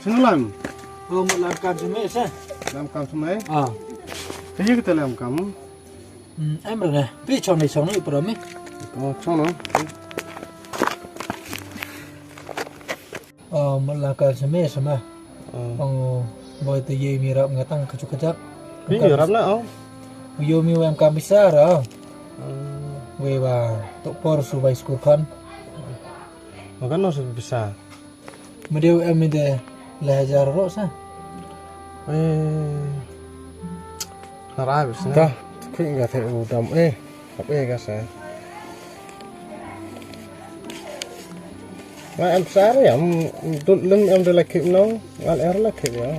sini lam. Oh, mau làm cam semai sah? Lam kam semai. À, Kaya kita lam kam. em rồi nè, biết cho này xong nó bị mi. Oh, sono. Mau làm cam semai sama. Boy tu ye mi rap ngatang kacuk-kacak. Ini rap na oh. Yo mi em cam besar ah. We ba tok por su bai school kan. Makan nasi bisa. Medeu em ide lajar ro sa. Narai bisa. Dah, kaya nggak tahu udam apa ya guys ya. Mà em sáng rồi em đưa lại kịp nó em là kịp rồi.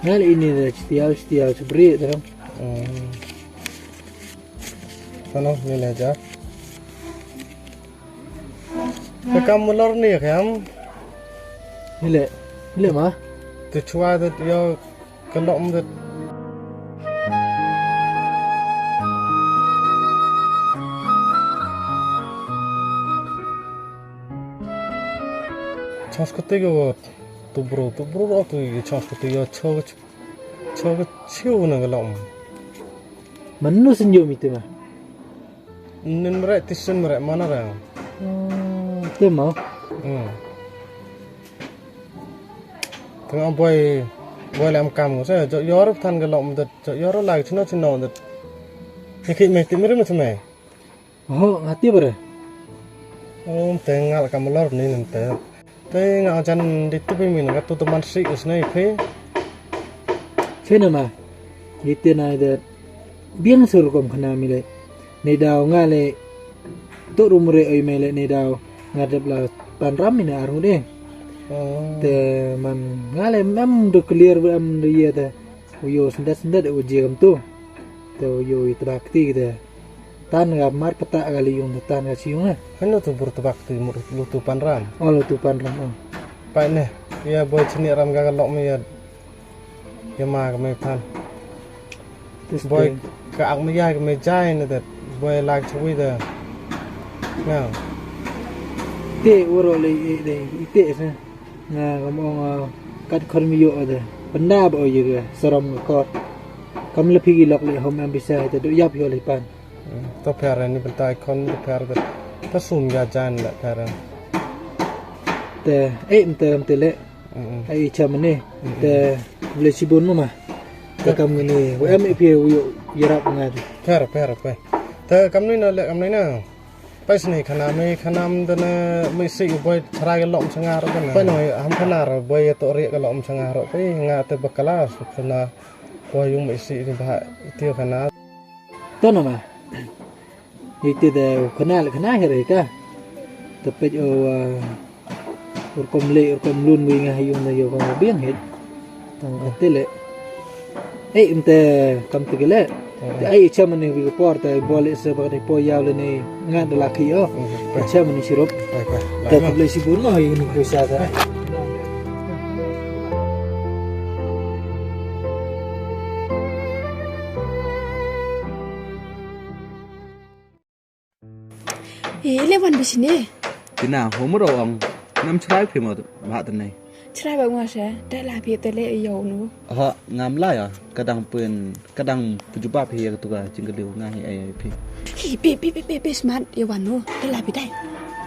Ngal ini dah setiap seberi tu kan. Sana ni aja. Kamu lor ni kan? Hile mah. Tu cua tu yo kelom tu. Chas ketiga tubro tu chas ketiga cok ciu na kelom. Manu senyum itu mah. Nen merek tisun merek mana orang? Tu mah. Tengah boy làm cam của saya cho yor than kelom tu cho yor lagi cina tu. Ikut mesti mirip macam mana? Oh, hati ber. Tengah kamu lor ni nanti. Tapi ngau jangan ditutupi minum kat tutup mansik usnai pe. Cina mah. Itu na ada biang surkom kena mile. Ni daw ngale tu rumure oi mele ni daw ngadep la panram ni arung deh. Te man ngale mam do clear am dia te. Uyo sendat uji kam tu. Te uyo itbakti te. Tan ga mar peta kali yung tan ga siung na. Kan tu bertebak tu lutu panram. Oh lu tu panram. Pak ne, ya boy cini ram ga galok me ya ma ga me pan. Boy ka ak me ya ga me jai ne that boy like to with the now. Te uro le ite sa. Nga ngomong kat kon mi yo ada. Benda ba ye ga saram ko. Kam le pigi lok le hom am bisa te do yap yo le pan. To per ni bentai kon per that. Ta sum ya jan la per. Te ente le. Ai chamane te le sibun mah. Te kam ni wa am pi yo yarap ngad. Per. Ta kam ni na le kam ni na. Pai sini khanam dana mai si boy trai galom sanga ro kana. Pai noi ham khana ro boy to ri galom sanga ro pai nga te bakala sukna boy yung mai si ni ba tio khana. Tono mah. Itu dah kenal hari ka. Tapi urkom lun winga yung na yung biang het. Tang atile. Ente kam tigele. Ai chaman ni wi porta bole se ba ni po yaw le ni nga de laki yo. Chaman ni sirup. Ta ble sibun ma yung ni ko sa ta. Lewan di sini. Tina, homo doang. Ngam cerai pemot bahat này. Cerai bangun saya. Dah lah biar tele iyo nu. Họ ngam lai à? Kadang pujuba phe tu ka jinggeliu ngai ai phe. Pi smart Lewan nu. Dah lah biar dah.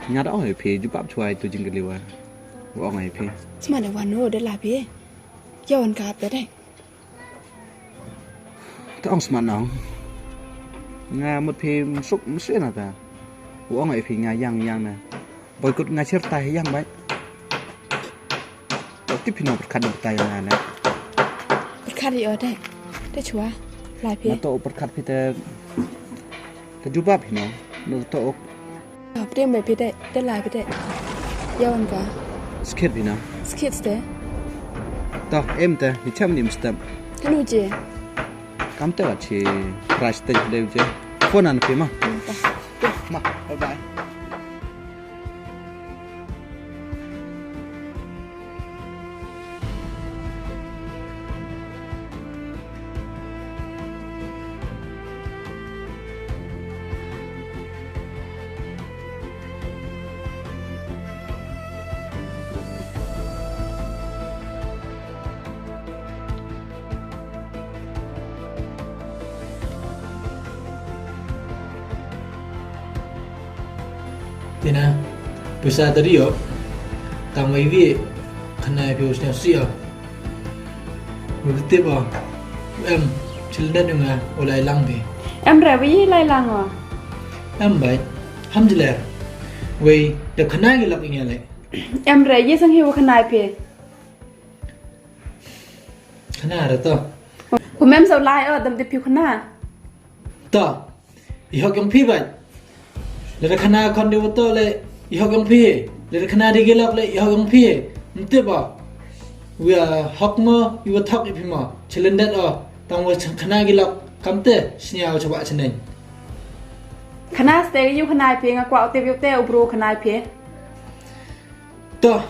Nya da ai phe jubab chuai tu jinggeliu à. Wa ngai phe. Smart Lewan nu dah lah biar. Yawan kap dah. Ta ong smart nong. Nga một phe suk mse na ta. Wa ngai phe nga yang na. Boy kut nga certai yang baik. Tapi pino berkat bertai na. Berkat iyo dah. Dah cua. Lah biar. Nato berkat kita terjubab pino. Nato Dia mai biar dah lah biar. Yawan ka. skit pino. Skits dah. Ta em ta hicham nim stam. Kanu je. Kam te wa chi price te leu je. Phone an phe ma. Ma, bye bye. tina bisa tadi yo tang mai vi khana pi usnya sia betul ba em childan nga olai lang bi em rẻ với lai lang à em bai alhamdulillah we de khana gi lak nya le em rẻ với sang hiu khăn này phe khana ra to của em sao lai ở đầm đi phiêu khăn à to i hok yong pi bai le khana kon de to le i hok yong pi le khana de gi lak le i hok yong pi betul ba we hok mo you thok ipi mo childan o tang wa khana gi lak kamte sniao chaba chnen khăn à stay yêu khăn này phe ngã quạo tiêu tiêu ubro khăn này phe to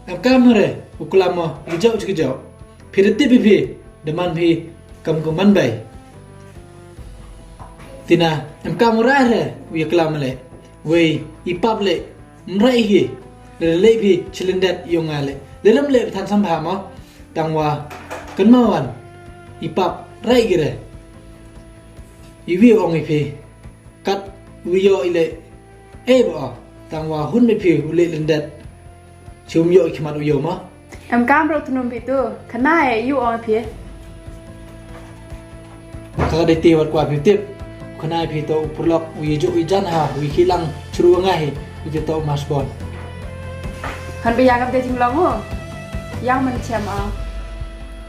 em kam re ukulama ijau chikijau phirti pipi deman phi kam ko man bai tina em kam ra re wi klam le we ipap le mrai hi le phi chilindat yonga le lam le than sam pha ma tangwa kan ma wan ipap rai gi re iwi ong phi kat wi yo ile e ba tangwa hun me phi le lindat chum yo khmat yo ma em cam rồi thunum bị tu khăn này yêu ở phía ka de ti wat kwa phi tip khana phi to purlok wi jo wi jan ha wi khilang chru ngai wi to masbon khăn bây giờ gặp đây chừng lòng hả yang mình chém à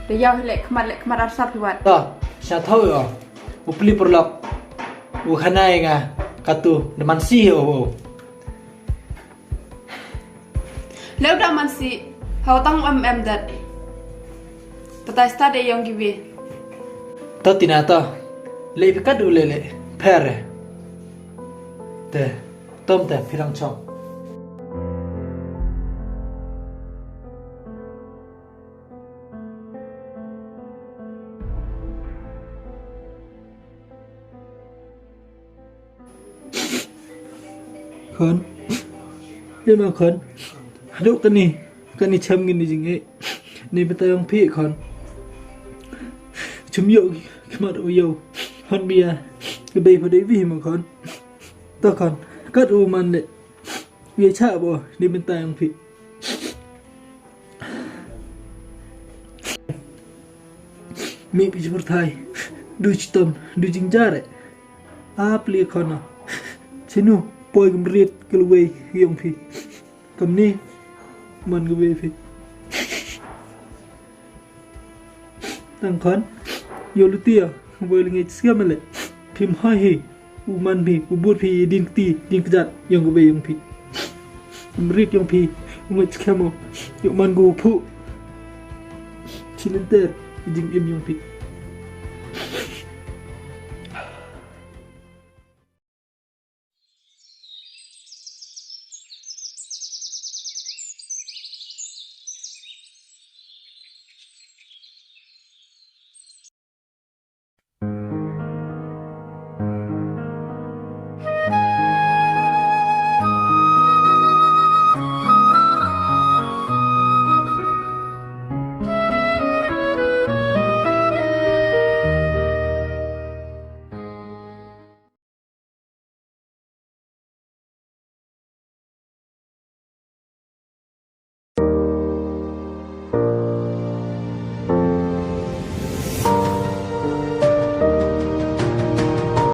để giao lệ khmat ăn sắp thì vậy to sa thau yo upli purlok u khana nga katu de man si ho nếu đã mình si hậu tăng em đặt tại sao để yang gibi to tina to le phi kat u le phere te tom te phirang chong khon ye ma khon hadu kan ni cham ngin ni jing e ni betayong phi khon chum yo khmat yo hon bia ke be phade vi ma khon to khon kat u man le vi cha bo ni betayong phi mi pi jur thai du chitom du jing jare ap li khon chinu poi gum riet kelwe yong phi kam ni man gwe phi tang khon yo lutia voi linge skiam le phim hai hi u man bi u bur phi din kjat yong gwe yong phi riet yong phi ngai skiam yo man gu phu chilenter jing im yong phi